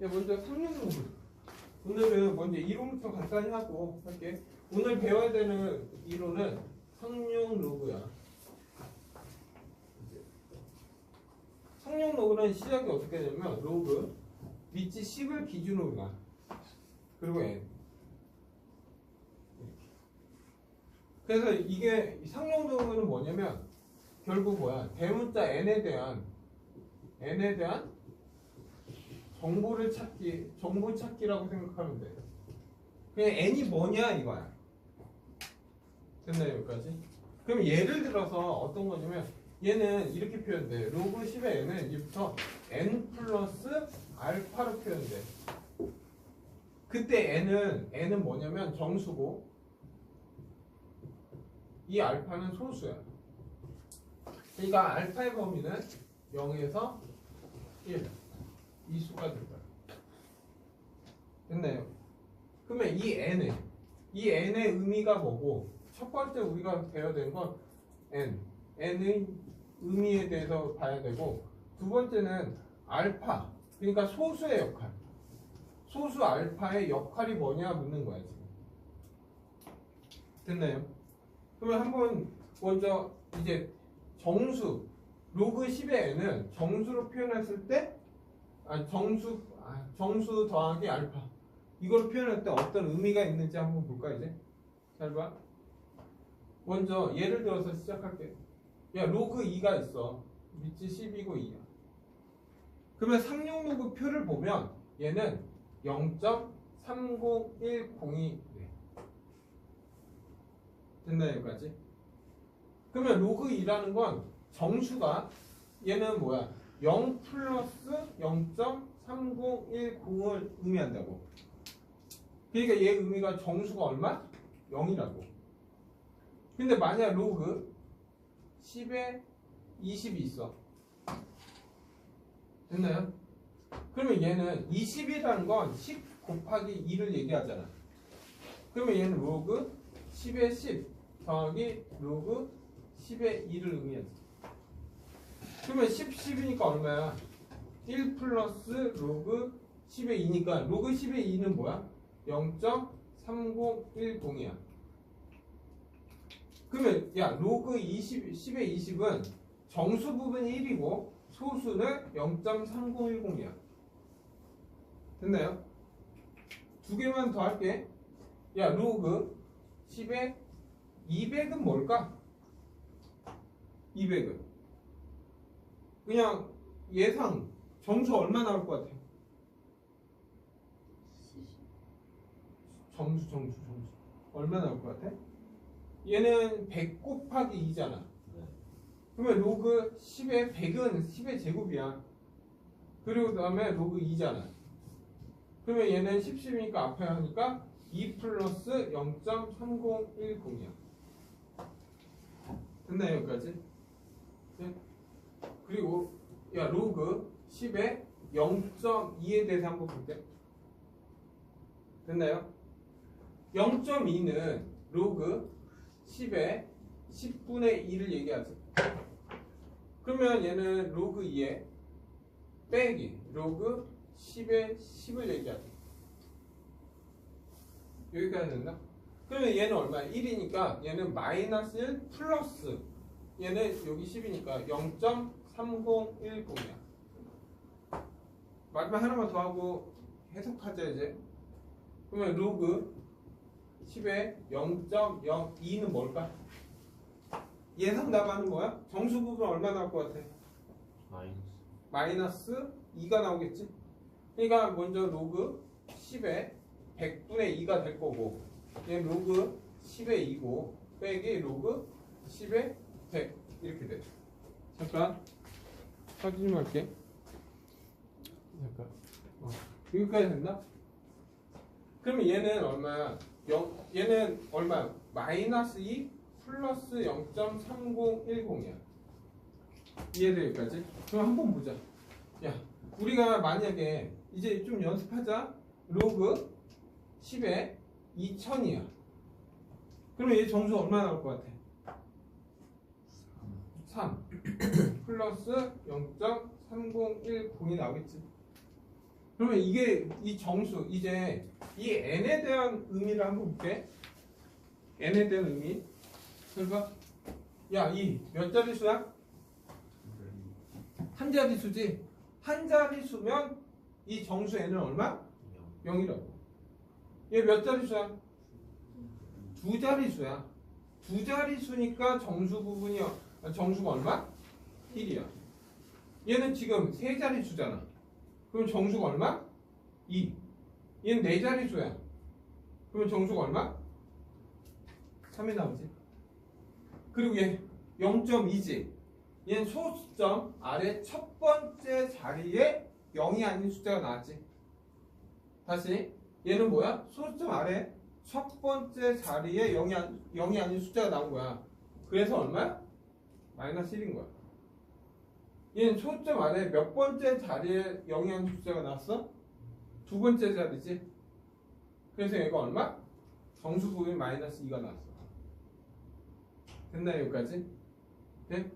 먼저 상용로그. 오늘은 먼저 이론부터 간단히 하고 할게. 오늘 배워야 되는 이론은 상용로그야. 상용로그는 시작이 어떻게 되냐면 로그 밑이 10을 기준으로 가. 그리고 n. 그래서 이게 상용로그는 뭐냐면 결국 뭐야? 대문자 n에 대한 정보를 찾기, 정보 찾기라고 생각하면 돼. 그냥 n이 뭐냐 이거야. 됐나요 여기까지? 그럼 예를 들어서 어떤 거냐면 얘는 이렇게 표현돼. 로그 10의 n은 이부터 n 플러스 알파로 표현돼. 그때 n은 뭐냐면 정수고 이 알파는 소수야. 그러니까 알파의 범위는 0에서 1 이 수가 된다. 됐나요? 그러면 이 n의 의미가 뭐고, 첫 번째 우리가 배워야 되는 건 n의 의미에 대해서 봐야 되고, 두 번째는 알파, 그러니까 소수의 역할, 소수 알파의 역할이 뭐냐 묻는 거야 지금. 됐나요? 그러면 한번 먼저 이제 정수 로그 10의 n은 정수로 표현했을 때 정수 더하기 알파 이걸 표현할 때 어떤 의미가 있는지 한번 볼까 이제. 잘 봐. 먼저 예를 들어서 시작할게. 야 로그 2가 있어. 밑이 10이고 2야. 그러면 상용 로그 표를 보면 얘는 0.3010이 돼. 됐나요 여기까지? 그러면 로그 2라는 건 정수가 얘는 뭐야? 0 플러스 0.3010을 의미한다고. 그러니까 얘 의미가 정수가 얼마? 0이라고. 근데 만약 로그 10에 20이 있어. 됐나요? 그러면 얘는 20이라는 건 10 곱하기 2를 얘기하잖아. 그러면 얘는 로그 10에 10 더하기 로그 10에 2를 의미하지. 그러면 10이니까 얼마야? 1 플러스 로그 10의 2니까 로그 10의 2는 뭐야? 0.3010이야. 그러면 야 로그 10의 20은 정수 부분이 1이고 소수는 0.3010이야. 됐나요? 두 개만 더 할게. 야 로그 10의 200은 뭘까? 200은 그냥 예상 정수 얼마 나올 것 같아? 정수 얼마 나올 것 같아? 얘는 100 곱하기 2잖아. 그러면 로그 10의 100은 10의 제곱이야. 그리고 그 다음에 로그 2잖아. 그러면 얘는 10이니까 앞에 하니까 2 플러스 0.3010이야. 됐나요 여기까지? 네? 그리고 야 로그 10의 0.2에 대해서 한번 볼게. 됐나요? 0.2는 로그 10의 10분의 2를 얘기하지. 그러면 얘는 로그 2에 빼기 로그 10의 10을 얘기하지. 여기까지 된다? 그러면 얘는 얼마야? 1이니까 얘는 마이너스 1 플러스 얘는 여기 10이니까 0.3010이야. 마지막 하나만 더 하고 해석하자 이제. 그러면 로그 10의 0.02는 뭘까? 예상 답안은 뭐야? 정수 부분 얼마 나올 것 같아? 마이너스 2가 나오겠지? 그러니까 먼저 로그 10의 100분의 2가 될 거고 얘 로그 10의 2고 빼기 로그 10의 100 이렇게 돼. 잠깐 확인 좀 할게. 잠깐 여기까지 됐나? 그러면 얘는 얼마야? 얘는 얼마야? 마이너스 2 플러스 0.3010이야. 이해돼 여기까지? 그럼 한번 보자. 야 우리가 만약에 이제 좀 연습하자. 로그 10에 2000이야. 그러면 얘 정수 얼마 나올 것 같아? 3 플러스 0.3010이 나오겠지. 그러면 이게 이 정수 이제 이 n에 대한 의미를 한번 볼게. n에 대한 의미. 그러니까 야, 이 몇 자릿수야? 한 자릿수지. 한 자릿수면 이 정수 n은 얼마? 0이라고. 얘 몇 자릿수야? 두 자릿수야. 두 자릿수니까 정수 부분이 정수가 얼마? 1이야. 얘는 지금 세 자릿수잖아. 그럼 정수가 얼마? 2. 얘는 네 자릿수야. 그러면 정수가 얼마? 3이 나오지. 그리고 얘 0.2지. 얘는 소수점 아래 첫 번째 자리에 0이 아닌 숫자가 나왔지. 다시 얘는 뭐야? 소수점 아래 첫 번째 자리에 0이 아닌 숫자가 나온 거야. 그래서 얼마야? 마이너스 1인 거야. 얘는 소수점 아래 몇 번째 자리에 0이 아닌 숫자가 나왔어? 두 번째 자리지. 그래서 얘가 얼마? 정수 부분이 마이너스 2가 나왔어. 됐나요? 여기까지? 네?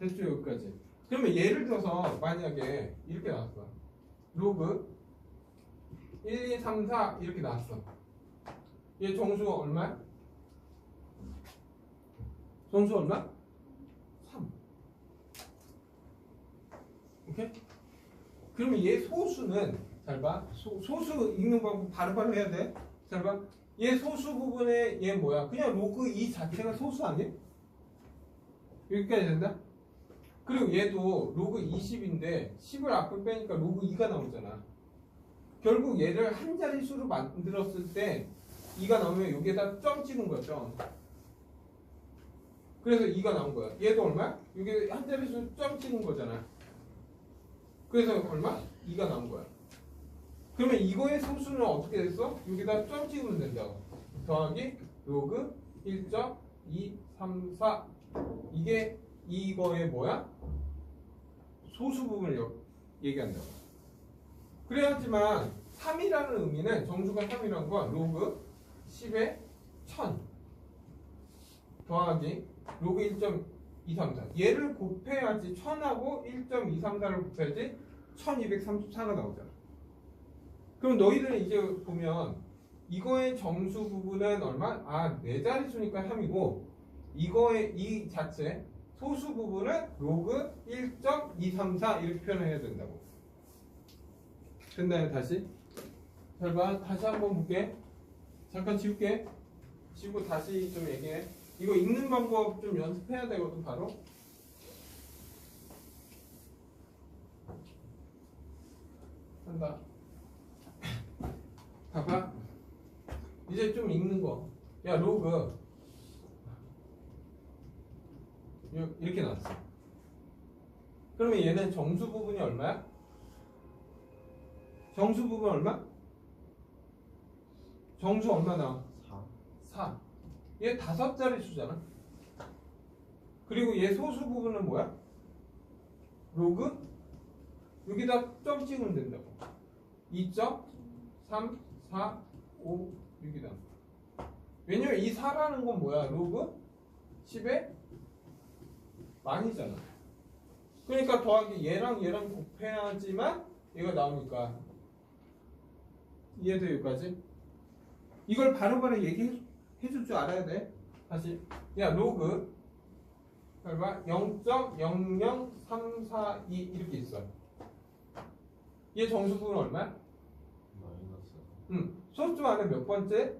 됐죠? 여기까지. 그러면 예를 들어서 만약에 이렇게 나왔어. 로그 1, 2, 3, 4 이렇게 나왔어. 얘 정수가 얼마야? 정수 얼마? 3. 오케이? 그러면 얘 소수는 잘 봐. 소수 읽는 방법 바로바로 해야 돼. 잘 봐. 얘 소수 부분에 얘 뭐야? 그냥 로그 2 자체가 소수 아니야? 여기까지 된다? 그리고 얘도 로그 20인데 10을 앞을 빼니까 로그 2가 나오잖아. 결국 얘를 한 자릿수로 만들었을 때 2가 나오면 여기에다 점 찍은 거죠. 그래서 2가 나온 거야. 얘도 얼마? 여기 한 자릿수 점 찍은 거잖아. 그래서 얼마? 2가 나온 거야. 그러면 이거의 소수는 어떻게 됐어? 여기다 점 찍으면 된다고. 더하기 로그 1.234 이게 이거의 뭐야? 소수 부분을 얘기한다고. 그래야지만 3이라는 의미는 정수가 3이라는 건 로그 10의 1000 더하기 로그 1.234 얘를 곱해야지 1000하고 1.234를 곱해야지 1234가 나오잖아. 그럼 너희들은 이제 보면 이거의 정수 부분은 얼마? 아, 네 자릿수니까 3이고 이거의 이 자체 소수 부분은 로그 1.234 이렇게 표현해야 된다고. 됐나요? 다시? 잘 봐. 다시 한번 볼게. 잠깐 지울게. 지우고 다시 좀 얘기해. 이거 읽는 방법 좀 연습해야 되거든 바로. 한다. 봐봐. 이제 좀 읽는 거. 야, 로그 이렇게 나왔어. 그러면 얘는 정수 부분이 얼마야? 정수 부분 얼마? 정수 얼마 나와? 4. 얘 5자리 수잖아. 그리고 얘 소수 부분은 뭐야? 로그? 여기다 점 찍으면 된다고. 2.3, 4, 5, 6이다. 왜냐면 이 4라는 건 뭐야? 로그 10의 만이잖아. 그러니까 더하기 얘랑 곱해야지만 얘가 나오니까. 이해돼 여기까지? 이걸 바로바로 얘기해 줄 줄 알아야 돼. 다시. 야, 로그 얼마? 0.00342 이렇게 있어. 얘 정수 부분 얼마야? 소수 안에 몇 번째?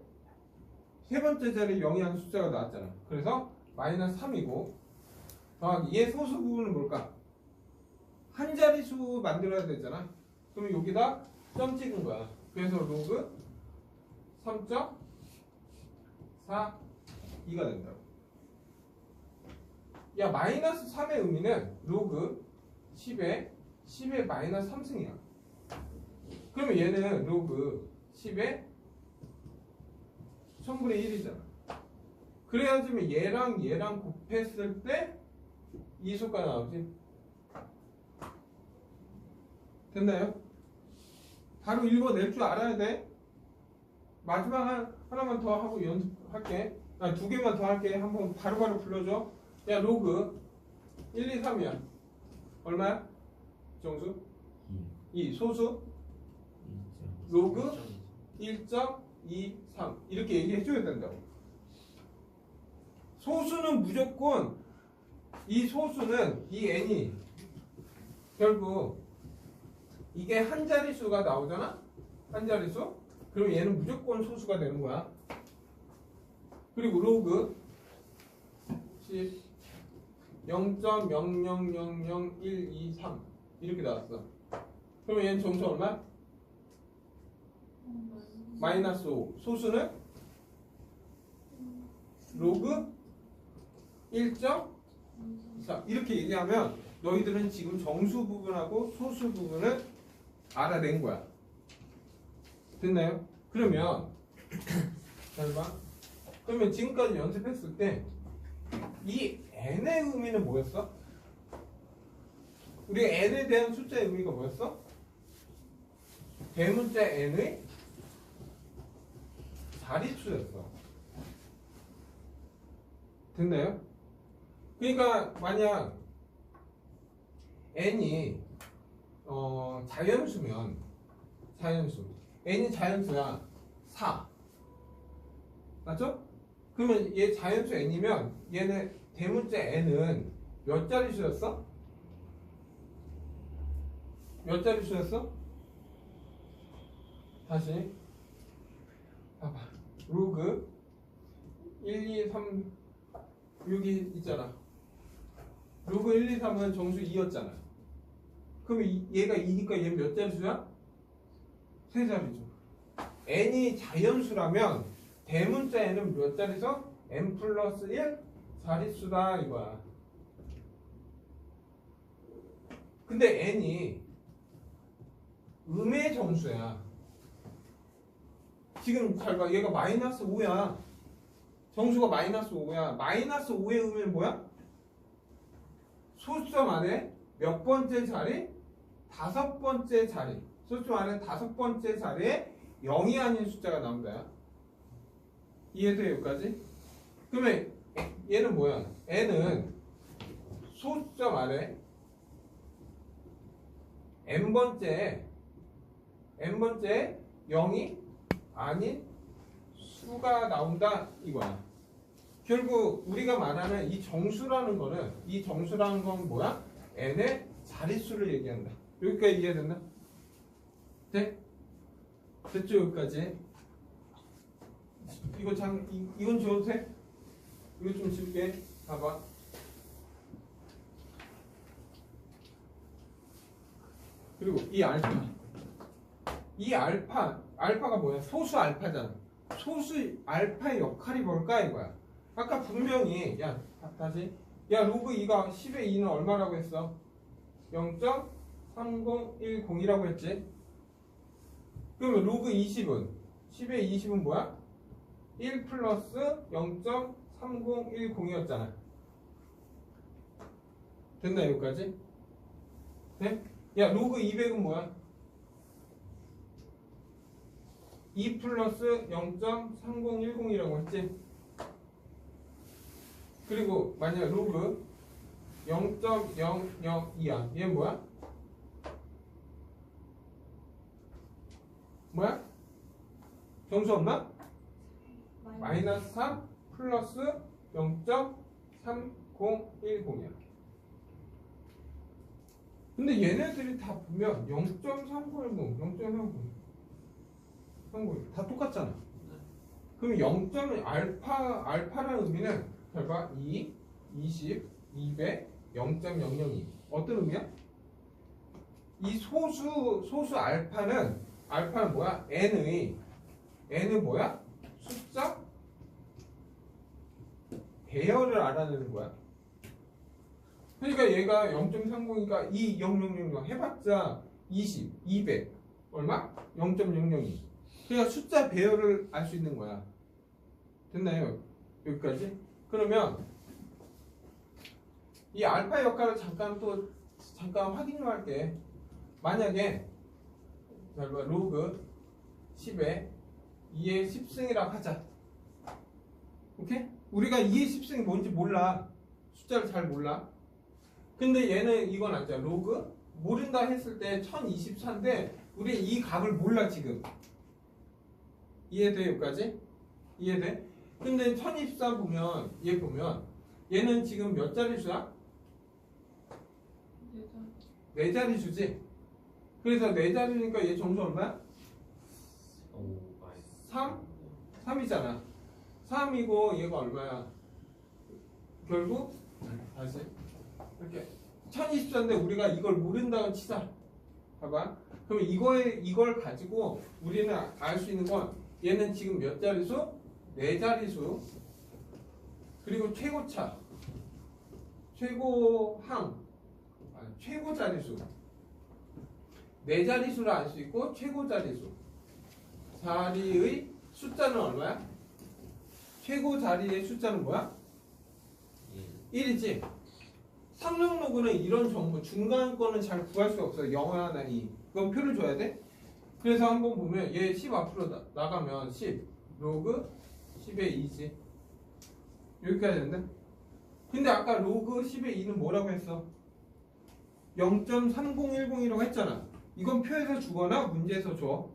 세 번째 자리에 0이 하는 숫자가 나왔잖아. 그래서 마이너스 3이고 더하기 얘 소수 부분은 뭘까? 한 자리수 만들어야 되잖아. 그럼 여기다 점 찍은 거야. 그래서 로그 3.42가 된다고. 야, 마이너스 3의 의미는 로그 10의 마이너스 3승이야. 그러면 얘는 로그 10의 1000분의 1이잖아. 그래야지만 얘랑 곱했을 때 이 수가 나오지. 됐나요? 바로 읽어낼 줄 알아야 돼. 마지막 하나만 더 하고 연습할게. 아, 2개만 더 할게. 한번 바로바로 불러줘. 야, 로그 1, 2, 3이야. 얼마야? 정수? 2. 소수? 로그 1.23 이렇게 얘기해 줘야 된다고. 소수는 무조건 이 소수는 이 n이 결국 이게 한 자릿수가 나오잖아? 한 자릿수? 그럼 얘는 무조건 소수가 되는 거야. 그리고 로그 0.0000123 이렇게 나왔어. 그러면 얘는 정수 얼마? 마이너스 5. 소수는 로그 1.4 이렇게 얘기하면 너희들은 지금 정수 부분하고 소수 부분을 알아낸 거야. 됐나요? 그러면 잘 봐. 그러면 지금까지 연습했을 때 이 n의 의미는 뭐였어? 우리 n에 대한 숫자의 의미가 뭐였어? 대문자 n의 자릿수였어. 됐나요? 그러니까 만약 n이 자연수면 n이 자연수야 4 맞죠? 그러면 얘 자연수 n이면 얘는 대문자 n은 몇 자릿수였어? 몇 자릿수였어? 다시 봐봐. 로그 1, 2, 3 여기 있잖아. 로그 1, 2, 3은 정수 2였잖아. 그럼 얘가 2니까 얘는 몇 자릿수야? 3자릿수. n이 자연수라면 대문자 n은 몇 자릿수? n 플러스 1 자릿수다 이거야. 근데 n이 음의 정수야. 지금 잘 봐. 얘가 마이너스 5야. 정수가 마이너스 5야. 마이너스 5의 의미는 뭐야? 소수점 안에 몇 번째 자리? 5번째 자리. 소수점 안에 5번째 자리에 0이 아닌 숫자가 나온다. 이해돼 여기까지? 그러면 얘는 뭐야? n은 소수점 아래 n번째 0이 아닌 수가 나온다 이거야. 결국 우리가 말하는 이 정수라는 건 뭐야? n의 자릿수를 얘기한다. 여기까지 이해된다? 네? 됐죠 여기까지? 이건 지워도 돼? 이거 좀 지울게. 봐봐. 그리고 이 알파가 뭐야? 소수 알파잖아. 소수 알파의 역할이 뭘까 이거야. 아까 분명히 다시 로그 2가 10의 2는 얼마라고 했어? 0.3010이라고 했지? 그러면 로그 20은 10의 20은 뭐야? 1 플러스 0.3010이었잖아. 됐나 여기까지? 네? 로그 200은 뭐야? 2 플러스 0.3010이라고 했지? 그리고 만약 로그 0.002야. 얘는 뭐야? 정수 없나? 마이너스 3 플러스 0.3010이야. 근데 얘네들이 다 보면 0.3010, 0.30 다 똑같잖아. 그럼 0. 알파라는 의미는 잘 봐. 2, 20, 200, 0.002 어떤 의미야? 이 소수 알파는 뭐야? n은 뭐야? 숫자 배열을 알아내는 거야. 그러니까 얘가 0.30이니까 2, 000 해봤자 20, 200 얼마? 0.002. 그러니까 숫자 배열을 알 수 있는 거야. 됐나요? 여기까지? 그러면 이 알파 역할을 잠깐 확인 좀 할게. 만약에 로그 10에 2의 10승이라고 하자. 오케이? 우리가 2의 10승이 뭔지 몰라. 숫자를 잘 몰라. 근데 얘는 이건 알잖아. 로그 모른다 했을 때 1024인데 우리 이 값을 몰라 지금. 이해돼 여기까지? 이해돼? 근데 1024 보면 얘 보면 얘는 지금 몇 자릿수야? 네 자릿수지? 그래서 네 자리니까 얘 정수 얼마야? 3? 3이잖아. 3이고 얘가 얼마야? 결국 다시 이렇게 1024인데 우리가 이걸 모른다고 치자. 봐봐. 그럼 이걸 가지고 우리는 알 수 있는 건 얘는 지금 몇 자릿수? 네 자릿수. 그리고 최고차, 최고항, 최고 자릿수. 네 자릿수를 알 수 있고 최고 자릿수. 자리의 숫자는 얼마야? 최고 자리의 숫자는 뭐야? 1이지. 삼성로그는 이런 정보 중간 거는 잘 구할 수 없어요. 0하나 2. 그건 표를 줘야 돼. 그래서 한번 보면 얘 10 앞으로 나가면 10 로그 10의 2지. 여기까지 된다. 근데 아까 로그 10의 2는 뭐라고 했어? 0.3010이라고 했잖아. 이건 표에서 주거나 문제에서 줘.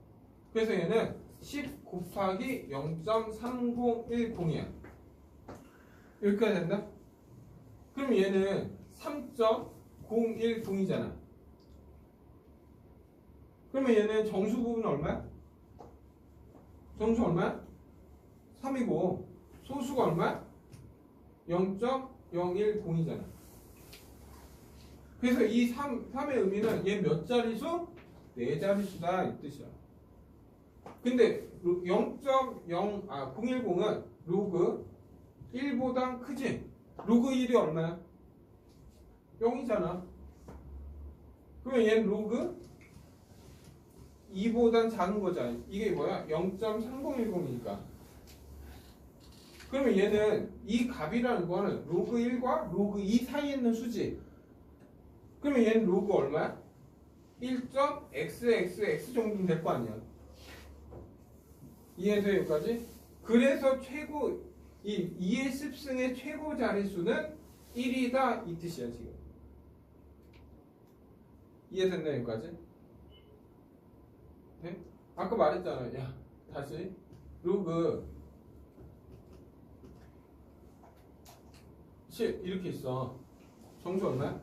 그래서 얘는 10 곱하기 0.3010이야. 여기까지 된다? 그럼 얘는 3.010이잖아. 그러면 얘는 정수 부분 얼마야? 정수 얼마야? 3이고 소수가 얼마야? 0.010이잖아. 그래서 이 3의 의미는 얘 몇 자릿수? 네 자릿수다 이 뜻이야. 근데 0.010은 로그 1보다 크지? 로그 1이 얼마야? 0이잖아. 그러면 얘는 로그 2보단 작은 거잖아. 이게 뭐야? 0.3010이니까. 그러면 얘는 이 값이라는 거는 로그 1과 로그 2 사이에 있는 수지. 그러면 얘는 로그 얼마야? 1.xxx 정도는 될 거 아니야. 이해돼요 여기까지? 그래서 최고 이 2의 습승의 최고 자릿수는 1이다 이 뜻이야 지금. 이해됐나 여기까지? 네? 아까 말했잖아. 야 다시 로그 7 이렇게 있어. 정수 얼마야?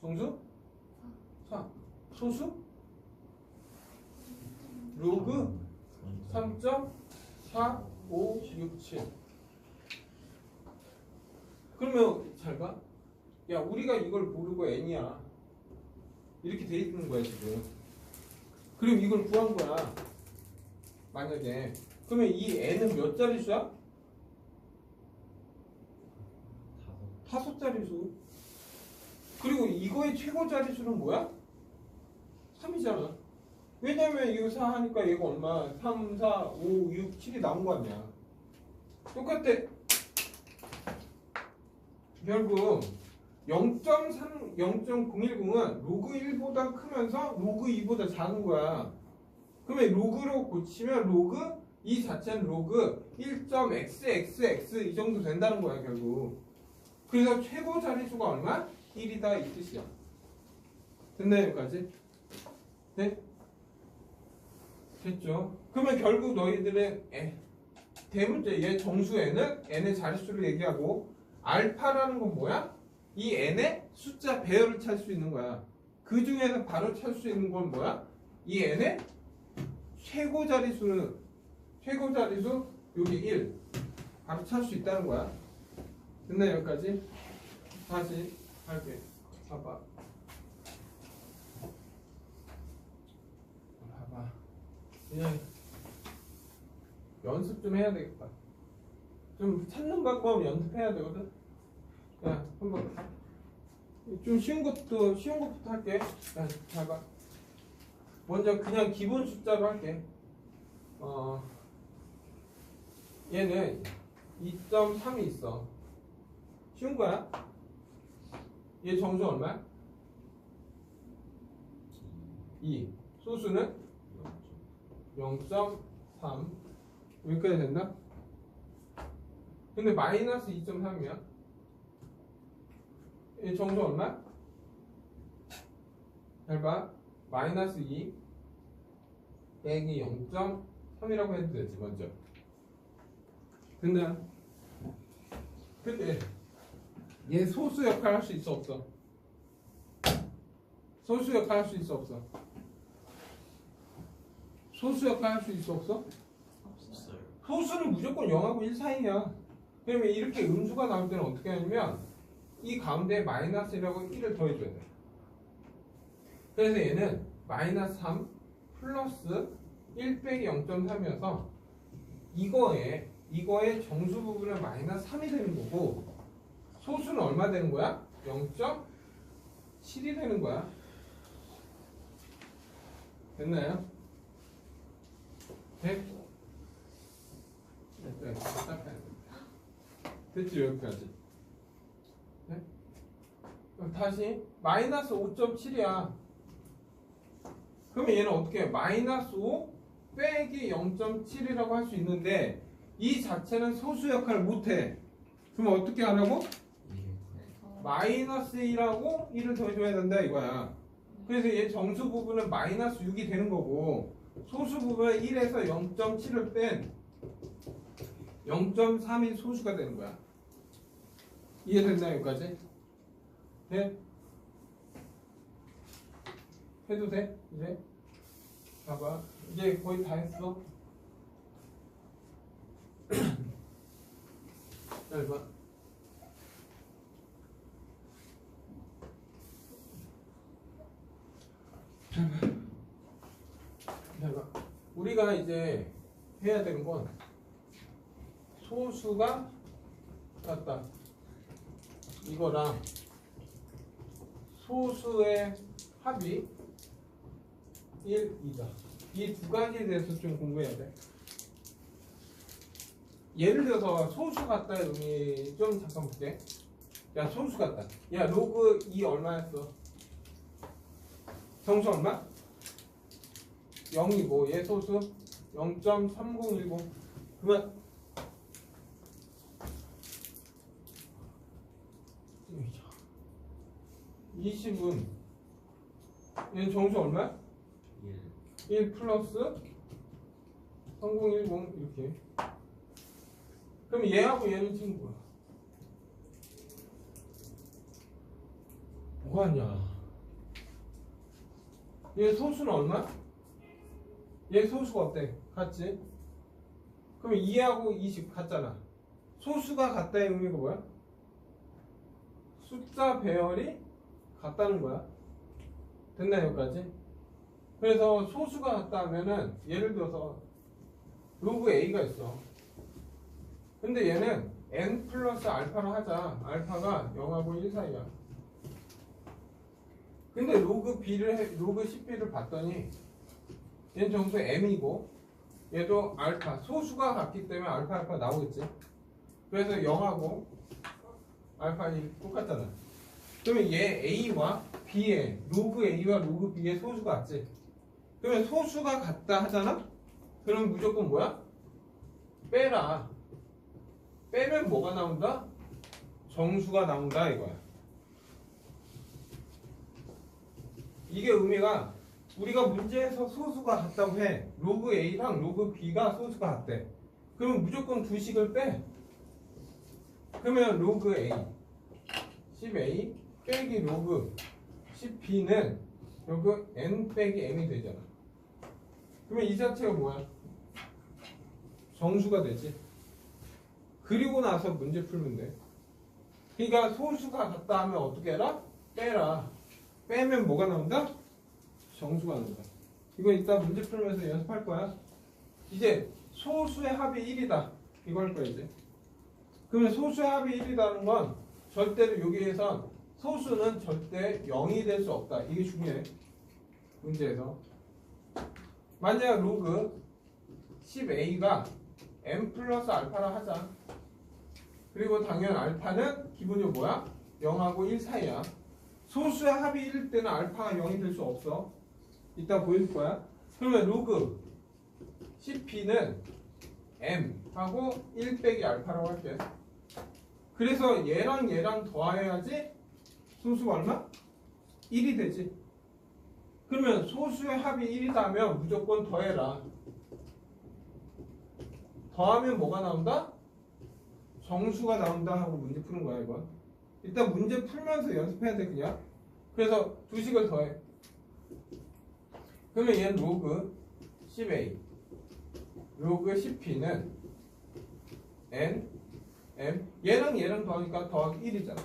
정수? 4. 소수? 로그 3.4567. 그러면 잘 봐. 야 우리가 이걸 모르고 n이야. 이렇게 돼 있는 거야 지금. 그럼 이걸 구한 거야. 만약에. 그러면 이 n은 몇 자릿수야? 5자릿수. 그리고 이거의 최고 자릿수는 뭐야? 3이잖아. 왜냐면 이거 4 하니까 얘가 얼마? 3, 4, 5, 6, 7이 나온 거 아니야. 똑같아. 결국 0.010은 로그 1보다 크면서 로그 2보다 작은 거야. 그러면 로그로 고치면 로그 이 자체는 로그 1.xxx 이 정도 된다는 거야 결국. 그래서 최고 자릿수가 얼마? 1이다 이 뜻이야. 됐나요 여기까지? 네? 됐죠? 그러면 결국 너희들의 대문제 얘 정수에는 n의 자릿수를 얘기하고 알파라는 건 뭐야? 이 n의 숫자 배열을 찾을 수 있는 거야. 그 중에서 바로 찾을 수 있는 건 뭐야? 이 n의 최고 자릿수 여기 1 바로 찾을 수 있다는 거야. 됐나요 여기까지? 다시 할게. 봐봐. 그냥 연습 좀 해야 되겠다. 좀 찾는 방법 연습해야 되거든. 야, 한번 좀 쉬운 것부터 할게. 야, 잘 봐. 먼저 그냥 기본 숫자로 할게. 얘는 2.3이 있어. 쉬운 거야. 얘 정수 얼마야? 2. 소수는 0.3. 여기까지 된다? 근데 마이너스 2.3이야. 얘 정수 얼마야? 잘 봐. 마이너스 2 빼기 0.3이라고 해도 되지 먼저. 근데 얘 소수 역할 할 수 있어 없어? 소수 역할 할 수 있어 없어? 소수 역할 할 수 있어 없어? 없어요. 소수는 무조건 0하고 1 사이야. 그러면 이렇게 음수가 나올 때는 어떻게 하냐면 이 가운데 마이너스라고 1을 더해줘야 돼. 그래서 얘는 마이너스 3 플러스 1 빼기 0.3이어서 이거의 정수 부분은 마이너스 3이 되는 거고 소수는 얼마 되는 거야? 0.7이 되는 거야. 됐나요? 됐지 여기까지. 네? 그럼 다시 마이너스 5.7이야. 그러면 얘는 어떻게 해? 마이너스 5 빼기 0.7이라고 할 수 있는데 이 자체는 소수 역할을 못해. 그럼 어떻게 하라고? 마이너스 2라고 1을 더해줘야 된다 이거야. 그래서 얘 정수 부분은 마이너스 6이 되는 거고 소수 부분은 1에서 0.7을 뺀 0.3인 소수가 되는 거야. 이해됐나 여기까지? 네? 해도 돼? 이제? 봐봐. 이제 거의 다 했어. 잘 봐. 잘 봐. 우리가 이제 해야 되는 건 소수가 같다. 이거랑 소수의 합이 1, 2다. 이 두 가지에 대해서 좀 공부해야 돼. 예를 들어서 소수 같다의 의미 좀 잠깐 볼게. 야 소수 같다. 야 로그 2 얼마였어? 정수 얼마? 0이고 얘 소수 0.3010. 그러면 20은 얘는 정수 얼마? 1 플러스 3010 이렇게. 그럼 얘하고 얘는 지금 뭐야? 뭐하냐? 얘 소수는 얼마? 얘 소수가 어때? 같지? 그럼 2하고 20 같잖아. 소수가 같다의 의미가 뭐야? 숫자 배열이 같다는 거야. 됐나 여기까지? 그래서 소수가 같다 하면은 예를 들어서 로그 A가 있어. 근데 얘는 n 플러스 알파로 하자. 알파가 0하고 1 사이야. 근데 로그 10b를 봤더니 얘는 정수 m이고 얘도 알파 소수가 같기 때문에 알파 나오겠지. 그래서 0하고 알파 1 똑같잖아. 그러면 얘 a와 b의 로그 a와 로그 b의 소수가 같지. 그러면 소수가 같다 하잖아. 그럼 무조건 뭐야? 빼라. 빼면 뭐가 나온다? 정수가 나온다 이거야. 이게 의미가 우리가 문제에서 소수가 같다고 해. 로그 A랑 로그 B가 소수가 같대. 그러면 무조건 두 식을 빼. 그러면 로그 A 10A 빼기 로그 10B는 로그 N 빼기 M이 되잖아. 그러면 이 자체가 뭐야? 정수가 되지. 그리고 나서 문제 풀면 돼. 그러니까 소수가 같다 하면 어떻게 해라? 빼라. 빼면 뭐가 나온다? 정수가 나온다. 이거 이따 문제 풀면서 연습할 거야. 이제 소수의 합이 1이다. 이거 할 거야 이제. 그러면 소수의 합이 1이라는 건 절대로 여기에서 소수는 절대 0이 될 수 없다. 이게 중요해. 문제에서. 만약 로그 10a가 m 플러스 알파라 하자. 그리고 당연 알파는 기본적으로 뭐야? 0하고 1 사이야. 소수의 합이 1일 때는 알파가 0이 될 수 없어. 이따 보여줄 거야. 그러면 로그 10b는 m하고 1 빼기 알파라고 할게. 그래서 얘랑 얘랑 더해야지 소수가 얼마? 1이 되지. 그러면 소수의 합이 1이다 하면 무조건 더해라. 더하면 뭐가 나온다? 정수가 나온다 하고 문제 푸는 거야 이건. 일단 문제 풀면서 연습해야 돼 그냥. 그래서 두 식을 더해. 그러면 얘는 로그 10a 로그 10p는 n m 얘랑 더하니까 더하기 1이잖아.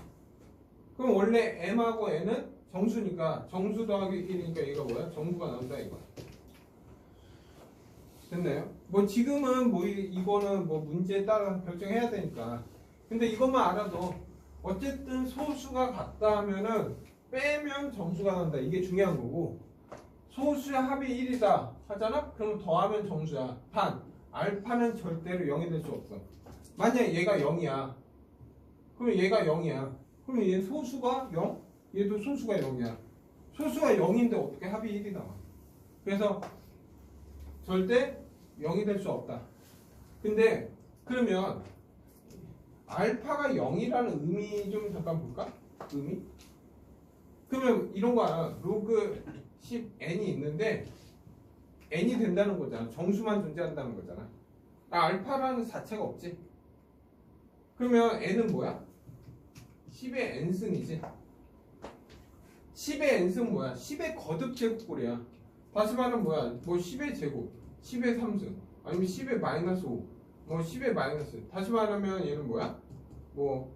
그럼 원래 m하고 n은 정수니까 정수 더하기 1이니까 얘가 뭐야? 정수가 나온다 이거야. 됐나요? 뭐 지금은 뭐 이거는 뭐 문제에 따라 결정해야 되니까. 근데 이것만 알아도 어쨌든 소수가 같다 하면은 빼면 정수가 나온다. 이게 중요한 거고. 소수의 합이 1이다 하잖아? 그럼 더하면 정수야. 반. 알파는 절대로 0이 될 수 없어. 만약에 얘가 0이야. 그러면 얘가 0이야. 그러면 얘 소수가 0? 얘도 소수가 0이야. 소수가 0인데 어떻게 합이 1이 나와? 그래서 절대 0이 될 수 없다. 근데 그러면 알파가 0이라는 의미 좀 잠깐 볼까? 의미? 그러면 이런 거야. 로그 10n이 있는데 n이 된다는 거잖아. 정수만 존재한다는 거잖아. 알파라는 자체가 없지. 그러면 n은 뭐야? 10의 n승이지. 10의 n승 뭐야? 10의 거듭 제곱꼴이야. 다시 말하면 뭐야? 뭐 10의 제곱, 10의 3승, 아니면 10의 마이너스 5, 뭐 10의 마이너스. 다시 말하면 얘는 뭐야? 뭐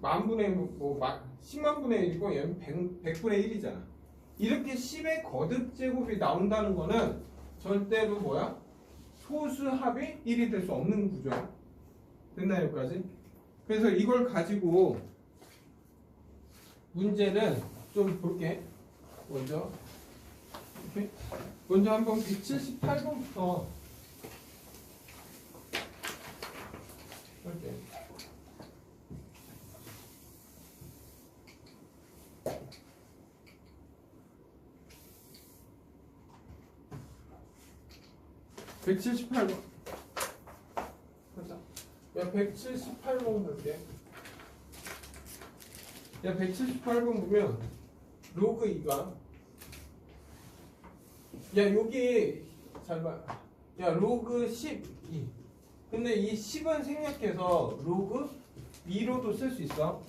만분의 뭐 10만 분의 1이고 얘는 100분의 1이잖아. 이렇게 10의 거듭 제곱이 나온다는 거는 절대로 뭐야? 소수 합이 1이 될 수 없는 구조야. 됐나요 여기까지? 그래서 이걸 가지고 문제는 좀 볼게. 먼저 한번 178번부터 볼게. (178번) 야 178번 볼게. 야 178번 보면 로그 2가 야 여기 잘 봐. 야 로그 12. 근데 이 10은 생략해서 로그 2로도 쓸 수 있어.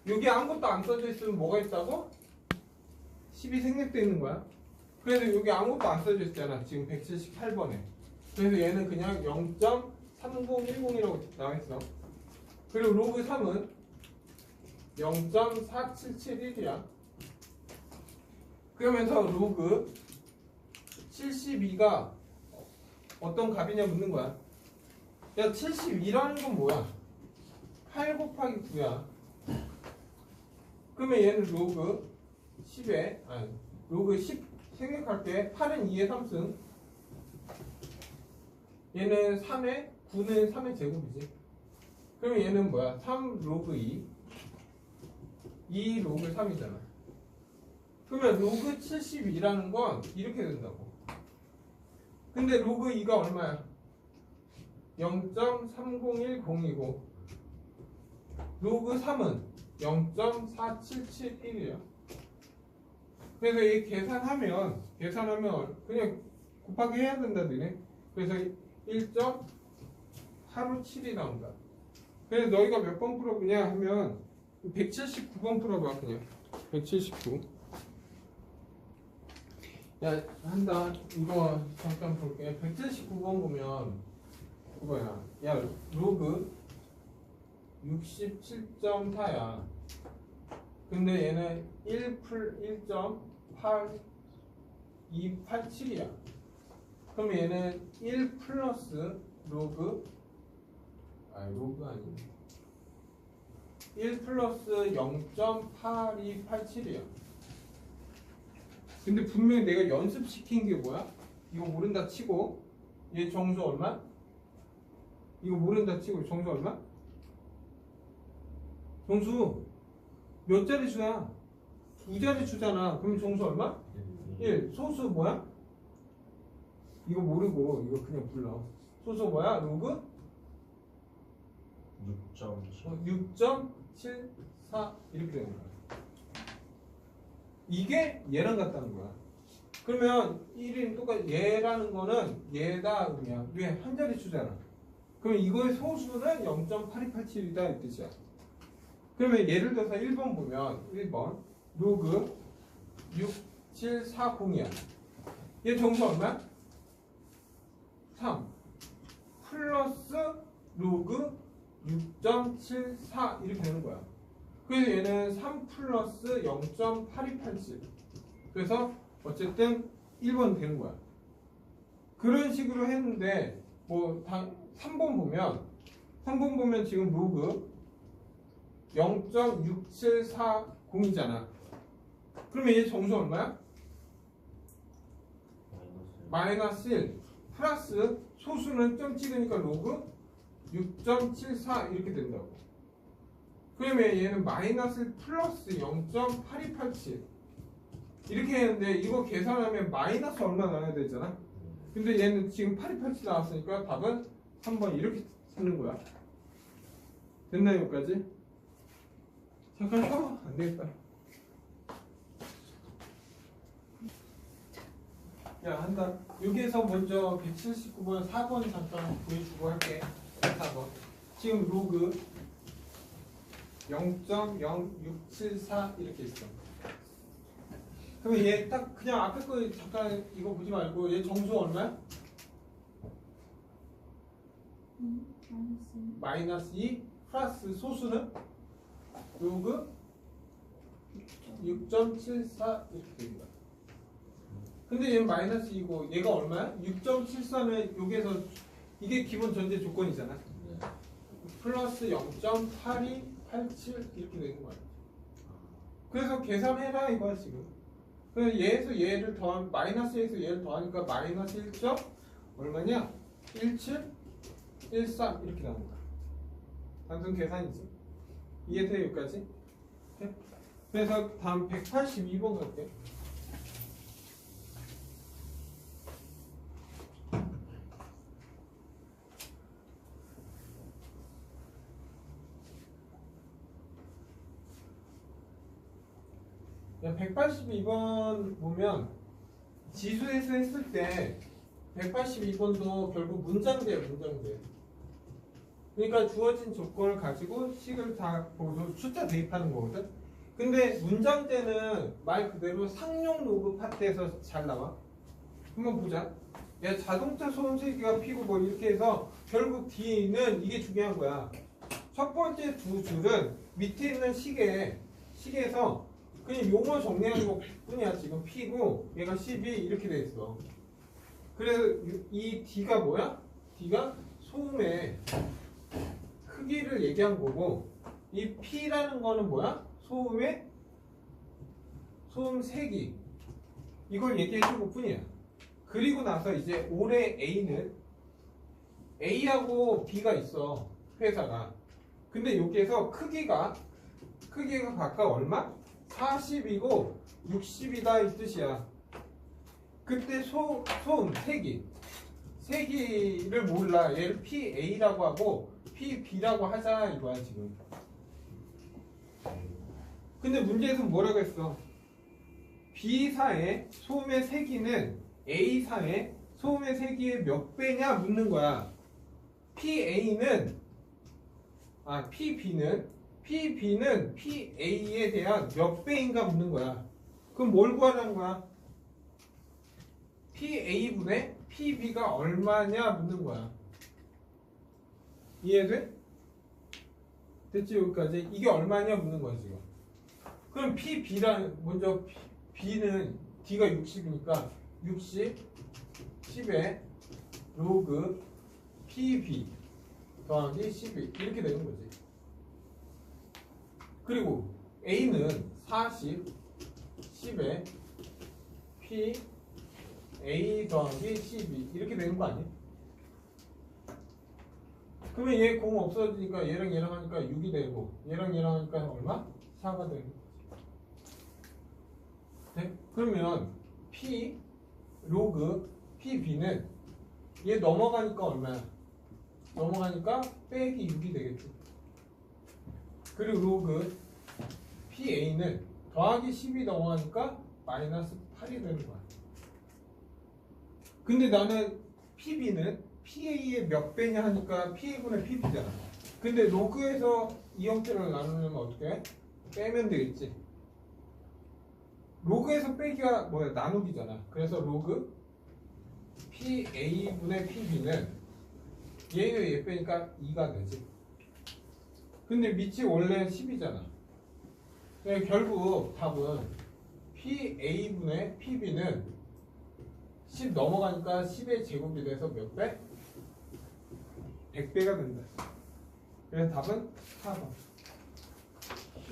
여기 아무것도 안 써져 있으면 뭐가 있다고? 10이 생략되어 있는 거야. 그래서 여기 아무것도 안 써져 있잖아. 지금 178번에. 그래서 얘는 그냥 0.3010이라고 나와 있어. 그리고 로그 3은 0.4771이야. 그러면서 로그 72가 어떤 값이냐 묻는 거야. 야 72라는 건 뭐야? 8 곱하기 9야. 그러면 얘는 로그 10에 로그 10 생략할게. 8은 2의 3승, 얘는 3에 9는 3의 제곱이지. 그러면 얘는 뭐야? 3 로그 2 로그 3이잖아. 그러면 로그 72라는 건 이렇게 된다고. 근데 로그 2가 얼마야? 0.3010이고 로그 3은 0.4771이야. 그래서 이 계산하면 그냥 곱하기 해야 된다 너네. 그래서 1.857이 나온다. 그래서 너희가 몇 번 풀어보냐 하면 179번 풀어봐. 그냥 179. 야 한다. 이거 잠깐 볼게. 179번 보면 이거야. 야 로그 67.4야. 근데 얘는 1.8287이야. 그럼 얘는 1 플러스 로그 아니 1 플러스 0.8287이야. 근데 분명히 내가 연습시킨 게 뭐야? 이거 모른다 치고 얘 정수 얼마? 이거 모른다 치고 정수 얼마? 정수 몇 자리 수야? 두 자리 수잖아. 그럼 정수 얼마? 1. 소수 뭐야? 이거 모르고 이거 그냥 불러. 소수 뭐야? 로그? 6.74 이렇게 되는 거야. 이게 얘랑 같다는 거야. 그러면 1인 똑같이 얘라는 거는 얘다 의미야. 왜? 한 자리 수잖아. 그럼 이거의 소수는 0.8287이다 이 뜻이야. 그러면 예를 들어서 1번 보면 1번 로그 6740이야. 얘 정수 얼마야? 3 플러스 로그 6.74 이렇게 되는 거야. 그래서 얘는 3 플러스 0.8287. 그래서 어쨌든 1번 되는 거야. 그런 식으로 했는데 뭐 3번 보면 지금 로그 0.6740이잖아. 그러면 얘 정수 얼마야? 마이너스 1 플러스 소수는 점 찍으니까 로그 6.74 이렇게 된다고. 그러면 얘는 마이너스 1 플러스 0.8287 이렇게 했는데 이거 계산하면 마이너스 얼마 나와야 되잖아. 근데 얘는 지금 8287 나왔으니까 답은 3번 이렇게 찾는 거야. 됐나 여기까지? 잠깐 쉬어. 안 되겠다. 야 한다. 여기에서 먼저 179번 4번 잠깐 보여주고 할게. 4번. 지금 로그 0.0674 이렇게 있어. 그러면 얘 딱 그냥 앞에 거 잠깐 이거 보지 말고 얘 정수 얼마야? 마이너스 2 플러스 소수는 로그 6.74 이렇게 됩니다. 근데 얘는 마이너스 2고 얘가 얼마야? 6.74는 여기에서 이게 기본 전제 조건이잖아. 플러스 0.8287 이렇게 되는 거야. 그래서 계산해라 이거야 지금. 그래서 얘에서 얘를 더하면 마이너스에서 얘를 더하니까 마이너스 1. 얼마냐? 1713 이렇게 나오는 거야. 단순 계산이지. 이해돼 여기까지? 네? 그래서 다음 182번 갈게. 야, 182번 보면 지수에서 했을 때 182번도 결국 문장제야 문장제. 그러니까 주어진 조건을 가지고 식을 다 보고 숫자 대입하는 거거든. 근데 문장제는 말 그대로 상용 로그 파트에서 잘 나와. 한번 보자. 야, 자동차 손세기가 P고 뭐 이렇게 해서 결국 D는 이게 중요한 거야. 첫 번째 두 줄은 밑에 있는 식에서 그냥 용어 정리하는 것 뿐이야. 지금 P고 얘가 12 이렇게 돼 있어. 그래서 이 D가 뭐야? D가 소음의 크기를 얘기한 거고 이 P라는 거는 뭐야? 소음 세기 이걸 얘기해 준 것 뿐이야. 그리고 나서 이제 올해 A는 A하고 B가 있어 회사가. 근데 여기에서 크기가 각각 얼마? 40이고 60이다 이 뜻이야. 그때 소음 세기를 몰라. 얘를 PA라고 하고 PB라고 하자 이거야 지금. 근데 문제에서는 뭐라고 했어? B사의 소음의 세기는 A사의 소음의 세기의 몇 배냐 묻는 거야. PB는 PA에 대한 몇 배인가 묻는 거야. 그럼 뭘 구하라는 거야? PA분의 PB가 얼마냐 묻는 거야. 이해돼? 됐지 여기까지? 이게 얼마냐 묻는 거야 지금. 그럼 먼저 B는 D가 60이니까 60 10에 로그 PB 더하기 12 이렇게 되는 거지. 그리고 A는 40 10에 P A 더하기 12 이렇게 되는 거 아니야? 그러면 얘 공 없어지니까 얘랑 하니까 6이 되고 얘랑 하니까 얼마? 4가 되는 거지. 네? 그러면 P 로그 PB는 얘 넘어가니까 얼마야? 넘어가니까 빼기 6이 되겠지. 그리고 로그 PA는 더하기 10이 넘어가니까 마이너스 8이 되는 거야. 근데 나는 PB는 PA의 몇 배냐 하니까 PA분의 PB잖아. 근데 로그에서 이 형태를 나누려면 어떻게 해? 빼면 되겠지. 로그에서 빼기가 뭐야? 나누기잖아. 그래서 로그 PA분의 PB는 얘도 얘 빼니까 2가 되지. 근데 밑이 원래 10이잖아. 결국 답은 PA분의 PB는 10 넘어가니까 10의 제곱이 돼서 몇 배? 100배가 된다. 그래서 답은 4번.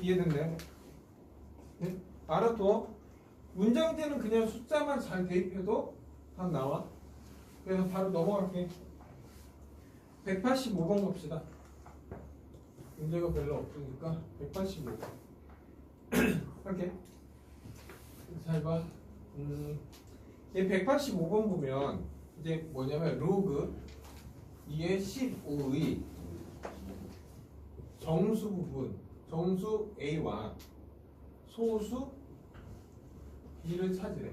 이해됐나요? 네? 알아둬. 문장제는 그냥 숫자만 잘 대입해도 다 나와. 그래서 바로 넘어갈게. 185번 갑시다. 문제가 별로 없으니까 185번 할게. 잘 봐. 이 185번 보면 이제 뭐냐면 로그 2의 15의 정수 부분, 정수 A와 소수 B를 찾으래.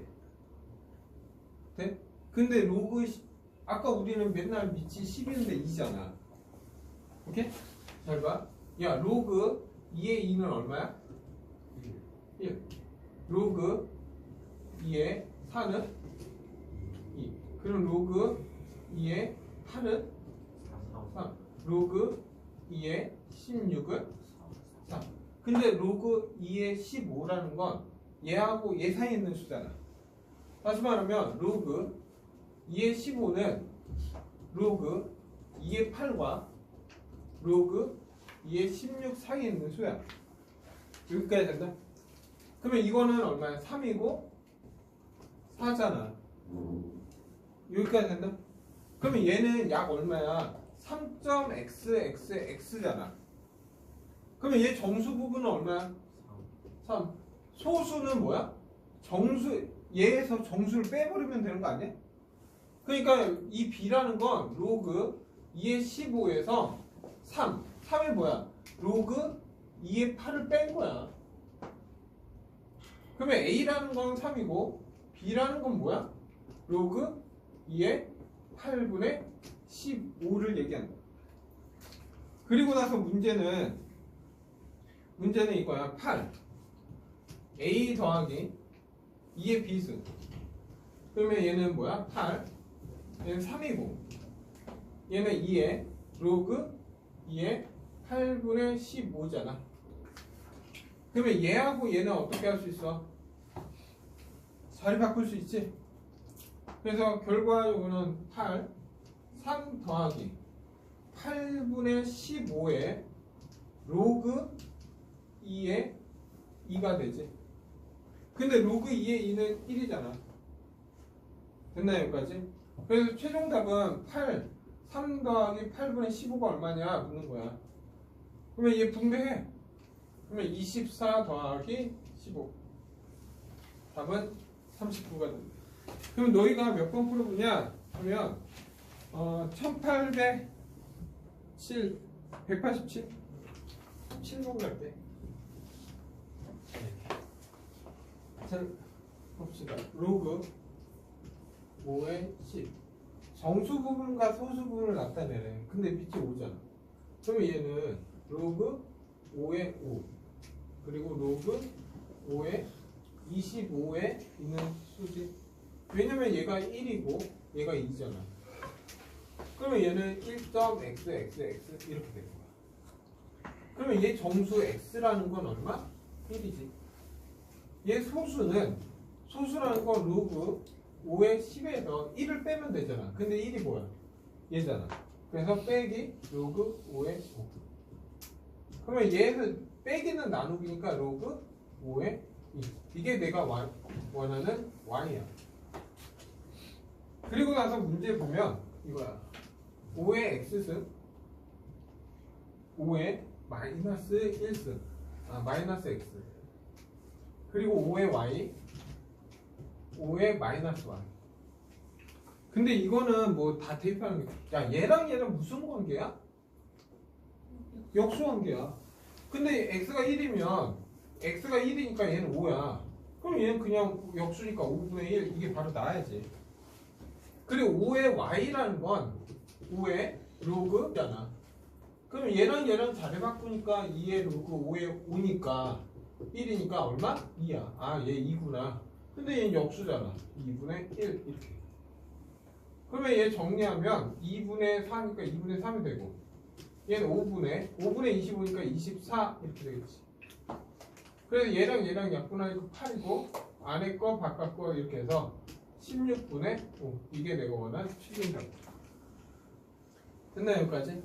돼? 근데 로그 아까 우리는 맨날 밑이 10인데 2잖아. 오케이? 잘 봐. 야, 로그 2의 2는 얼마야? 1. 로그 2의 4는 2. 그럼 로그 2의 8은 3. 로그 2의 16은 3. 근데 로그 2의 15라는 건 얘하고 얘 사이에 있는 수잖아. 다시 말하면 로그 2의 15는 로그 2의 8과 로그 2의 16 사이에 있는 수야. 여기까지 된다? 그러면 이거는 얼마야? 3이고 4잖아. 여기까지 된다? 그러면 얘는 약 얼마야? 3.xxx잖아. 그러면 얘 정수 부분은 얼마야? 3. 소수는 뭐야? 정수, 얘에서 정수를 빼버리면 되는 거 아니야? 그러니까 이 b라는 건 로그 2의 15에서 3. 3이 뭐야? 로그 2의 8을 뺀 거야. 그러면 a라는 건 3이고 b라는 건 뭐야? 로그 2의 8분의 15를 얘기한다. 그리고 나서 문제는 이거야. 8 a 더하기 2의 b승. 그러면 얘는 뭐야? 8. 얘는 3이고 얘는 2의 로그 2의 8분의 15잖아. 그러면 얘하고 얘는 어떻게 할 수 있어? 자리 바꿀 수 있지? 그래서 결과적으로는 8 3 더하기 8분의 15의 로그 2의 2가 되지. 근데 로그 2의 2는 1이잖아. 됐나 여기까지? 그래서 최종 답은 8 3 더하기 8분의 15가 얼마냐 묻는 거야. 그러면 얘 분배해. 그러면 24 더하기 15. 답은 39가 됩니다. 그럼 너희가 몇 번 풀어보냐 하면 1807 187 7번 갈 때. 자 봅시다. 로그 5의 10 정수 부분과 소수 부분을 나타내래. 근데 밑이 5잖아. 그러면 얘는 로그 5의 5 그리고 로그 5의 25에 있는 수지. 왜냐면 얘가 1이고 얘가 2잖아. 그러면 얘는 1.xxx 이렇게 되는 거야. 그러면 얘 정수 x라는 건 얼마? 1이지. 얘 소수라는 건 로그 5의 10에서 1을 빼면 되잖아. 근데 1이 뭐야? 얘잖아. 그래서 빼기 로그 5의 5. 그러면 얘에서 빼기는 나누기니까 로그 5의 2. 이게 내가 원하는 y야. 그리고 나서 문제 보면 이거야. 5의 x승 5의 마이너스 1승 마이너스 x 그리고 5의 y 5의 마이너스 y. 근데 이거는 뭐 다 대입하는 게, 야 얘랑 얘랑 무슨 관계야? 역수관계야. 근데 x가 1이면 x가 1이니까 얘는 5야. 그럼 얘는 그냥 역수니까 5분의 1 이게 바로 나야지. 그리고 5의 y라는 건 5의 로그잖아. 그럼 얘랑 자리 바꾸니까 2의 로그 5의 5니까 1이니까 얼마? 2야. 아, 얘 2구나. 근데 얘는 역수잖아. 2분의 1 이렇게. 그러면 얘 정리하면 2분의 4니까 2분의 3이 되고 얘는 5분의 25니까 24 이렇게 되겠지. 그래서 얘랑 약분하니까 8이고 안에 거 바깥 거 이렇게 해서 16분의 5 이게 내가 원한 추진력. 됐나요 여기까지?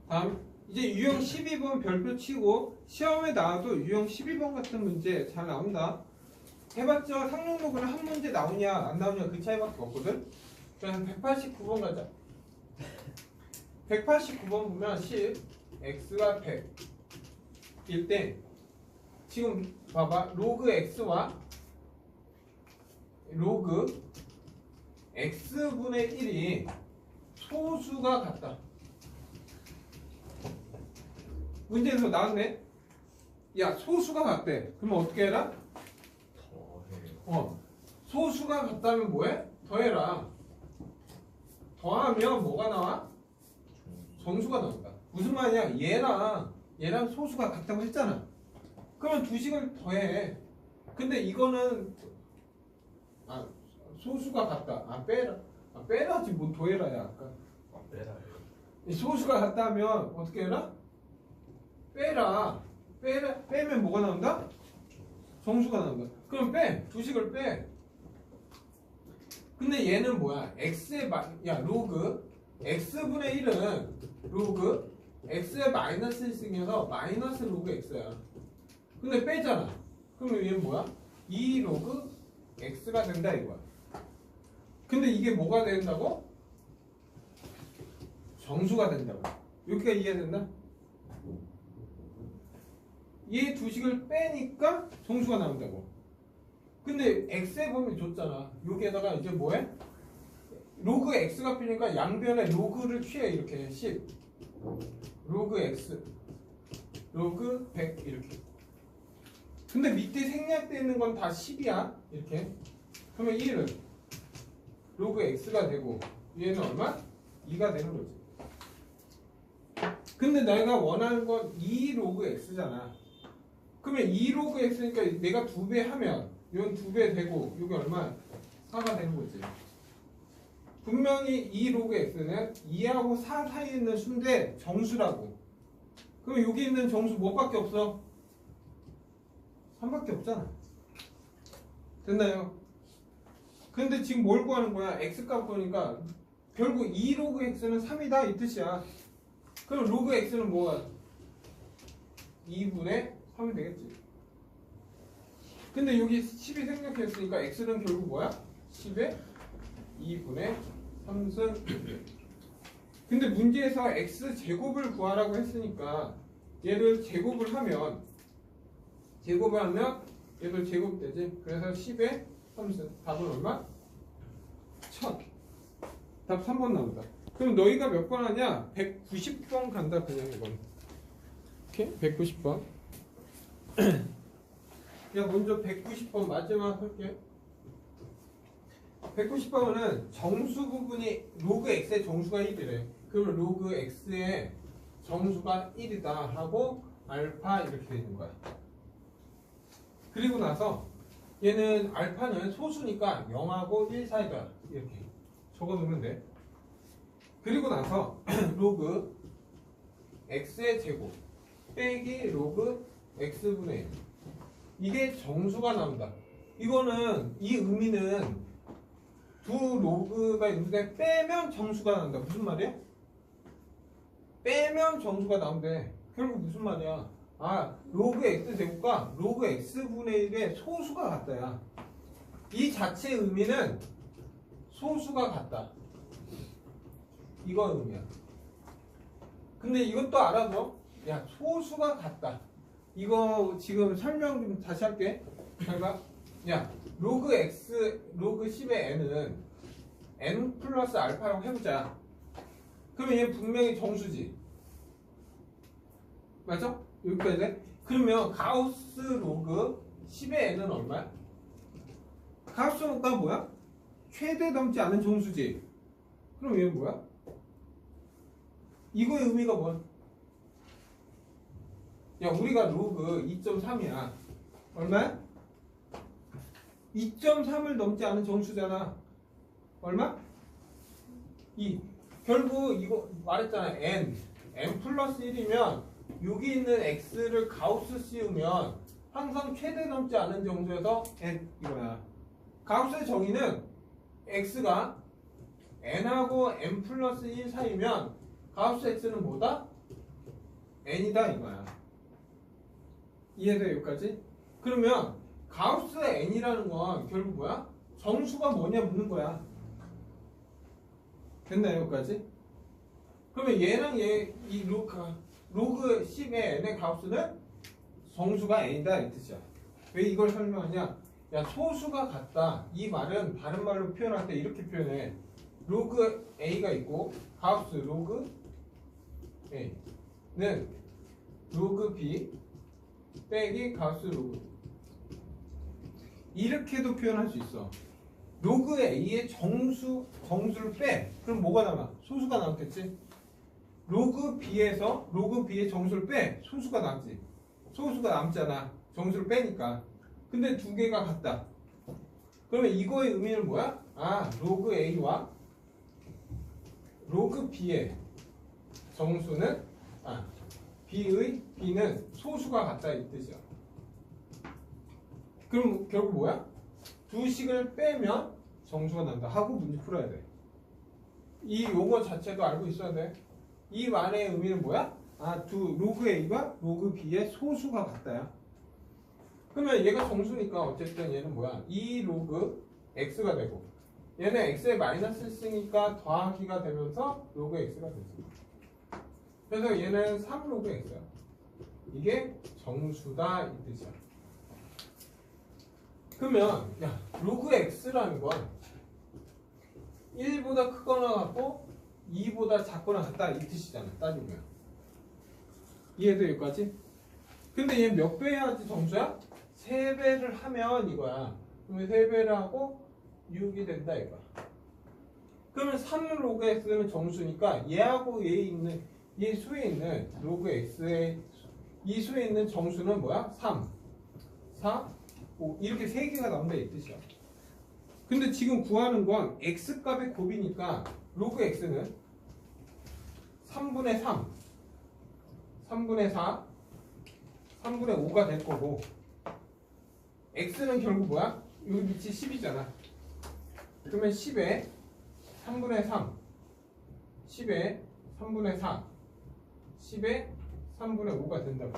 다음 이제 유형 12번 별표 치고 시험에 나와도 유형 12번 같은 문제 잘 나온다. 해봤자 상용록은 한 문제 나오냐 안 나오냐 그 차이밖에 없거든. 그래서 189번 가자. 189번 보면 10 x가 100일 때 지금 봐봐 로그 x와 로그 x분의 1이 소수가 같다. 문제에서 나왔네. 야 소수가 같대. 그러면 어떻게 해라? 소수가 같다면 뭐해? 더해라. 더하면 뭐가 나와? 정수가 나온다. 무슨 말이야? 얘랑 소수가 같다고 했잖아. 그러면 두 식을 더해. 근데 이거는 소수가 같다. 빼라지 뭐 더해라야 아까. 소수가 같다면 어떻게 해라? 빼면 뭐가 나온다? 정수가 나온다. 그럼 두 식을 빼. 근데 얘는 뭐야? 로그 x분의 1은 로그 x의 마이너스 1승이어서 마이너스 로그 x야. 근데 빼잖아. 그러면 얘는 뭐야? 2 로그 x가 된다 이거야. 근데 이게 뭐가 된다고? 정수가 된다고. 여기가 이해된다? 얘 두 식을 빼니까 정수가 나온다고. 근데 x의 범위 줬잖아. 여기에다가 이제 뭐해? 로그 x가 필요니까 양변에 로그를 취해. 이렇게 10 로그 x 로그 100 이렇게. 근데 밑에 생략되어 있는 건 다 10이야 이렇게. 그러면 1은 로그 x가 되고 얘는 얼마? 2가 되는 거지. 근데 내가 원하는 건 2 로그 x잖아. 그러면 2 로그 x니까 내가 2배 하면 이건 2배 되고 이게 얼마? 4가 되는 거지. 분명히 2 로그 x는 2하고 4 사이에 있는 수인데 정수라고. 그럼 여기 있는 정수 뭐밖에 없어? 3밖에 없잖아. 됐나요? 근데 지금 뭘 구하는 거야? x값 구하니까 결국 2 로그 x는 3이다 이 뜻이야. 그럼 로그 x는 뭐야? 2분의 3이 되겠지. 근데 여기 10이 생략했으니까 x는 결국 뭐야? 10의 2분의 3승. 근데 문제에서 x제곱을 구하라고 했으니까 얘를 제곱을 하면 얘도 제곱되지. 그래서 10의 3승. 답은 얼마? 1000. 답 3번 나온다. 그럼 너희가 몇 번 하냐? 190번 간다 그냥 이건. 오케이? 190번. 야 먼저 190번 마지막 할게. 190번은 정수 부분이 로그 x의 정수가 1이래. 그러면 로그 x의 정수가 1이다 하고 알파 이렇게 되는 거야. 그리고 나서 얘는 알파는 소수니까 0하고 1 사이다 이렇게 적어놓으면 돼. 그리고 나서 로그 x의 제곱 빼기 로그 x분의 1 이게 정수가 나온다. 이거는 이 의미는 두 로그가 있는데 빼면 정수가 나온다. 무슨 말이야? 빼면 정수가 나온대. 결국 무슨 말이야? 로그 x 제곱과 로그 x분의 1의 소수가 같다야. 이 자체의 의미는 소수가 같다. 이거 의미야. 근데 이것도 알아둬. 야 소수가 같다. 이거 지금 설명 좀 다시 할게. 잘 봐. 야 로그 x 로그 10의 n은 n 플러스 알파라고 해보자. 그러면 얘 분명히 정수지. 맞아? 여기까지 돼? 그러면 가우스 로그 10의 n은 얼마야? 가우스가 뭐야? 최대 넘지 않은 정수지. 그럼 얘는 뭐야? 이거의 의미가 뭐야? 야, 우리가 로그 2.3이야. 얼마야? 2.3을 넘지 않은 정수잖아. 얼마? 2. 결국 이거 말했잖아. n 플러스 1이면 여기 있는 x를 가우스 씌우면 항상 최대 넘지 않은 정수에서 n 이거야. 가우스의 정의는 x가 n하고 n 플러스 1 사이면 가우스 x는 뭐다? n이다 이거야. 이해돼 여기까지? 그러면 가우스의 n이라는 건 결국 뭐야? 정수가 뭐냐 묻는 거야. 됐나요 여기까지? 그러면 얘랑 이 로그 10의 n의 가우스는 정수가 n이다 이 뜻이야. 왜 이걸 설명하냐? 야, 소수가 같다. 이 말은 다른 말로 표현할 때 이렇게 표현해. 로그 a가 있고 가우스 로그 a는 로그 b 빼기 가우스 로그 이렇게도 표현할 수 있어. 로그 a의 정수를 빼. 그럼 뭐가 남아? 소수가 남겠지. 로그 b의 정수를 빼. 소수가 남지. 소수가 남잖아. 정수를 빼니까. 근데 두 개가 같다. 그러면 이거의 의미는 뭐야? 아, 로그 a와 로그 b의 정수는 b는 소수가 같다 이 뜻이야. 그럼 결국 뭐야? 두 식을 빼면 정수가 난다 하고 문제 풀어야 돼. 이 용어 자체도 알고 있어야 돼. 이 말의 의미는 뭐야? 아, 로그 a와 로그 b의 소수가 같다야. 그러면 얘가 정수니까 어쨌든 얘는 뭐야? 2 로그 x가 되고 얘는 x에 마이너스 쓰니까 더하기가 되면서 로그 x가 되지. 그래서 얘는 3 로그 x야. 이게 정수다 이 뜻이야. 그러면 야, 로그 x라는 건 1보다 크거나 같고 2보다 작거나 같다 이 뜻이잖아. 따지면. 이해돼 여기까지? 근데 얘 몇 배 해야지 정수야? 3배를 하면 이거야. 그러면 3배를 하고 6이 된다 이거야. 그러면 3 로그 x는 정수니까 얘하고 얘 수에 있는 로그 x의 이 수에 있는 정수는 뭐야? 3, 4, 5 이렇게 3개가 나온다 이 뜻이야. 근데 지금 구하는 건 x값의 곱이니까 로그 x는 3분의 3, 3분의 4, 3분의 5가 될 거고 x는 결국 뭐야? 여기 밑이 10이잖아. 그러면 10에 3분의 3, 10에 3분의 4, 10에 3분의 5가 된다고.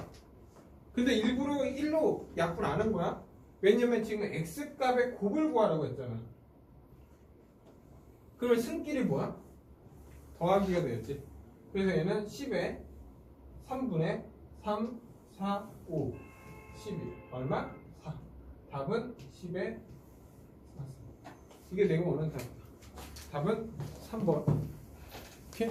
근데 일부러 1로 약분 안 한 거야? 왜냐면 지금 x값의 곱을 구하라고 했잖아. 그러면 승끼리 뭐야? 더하기가 되었지. 그래서 얘는 10에 3분의 3, 4, 5, 12 얼마? 4. 답은 10에 4. 이게 내가 원하는 답이다. 답은 3번. 오케이?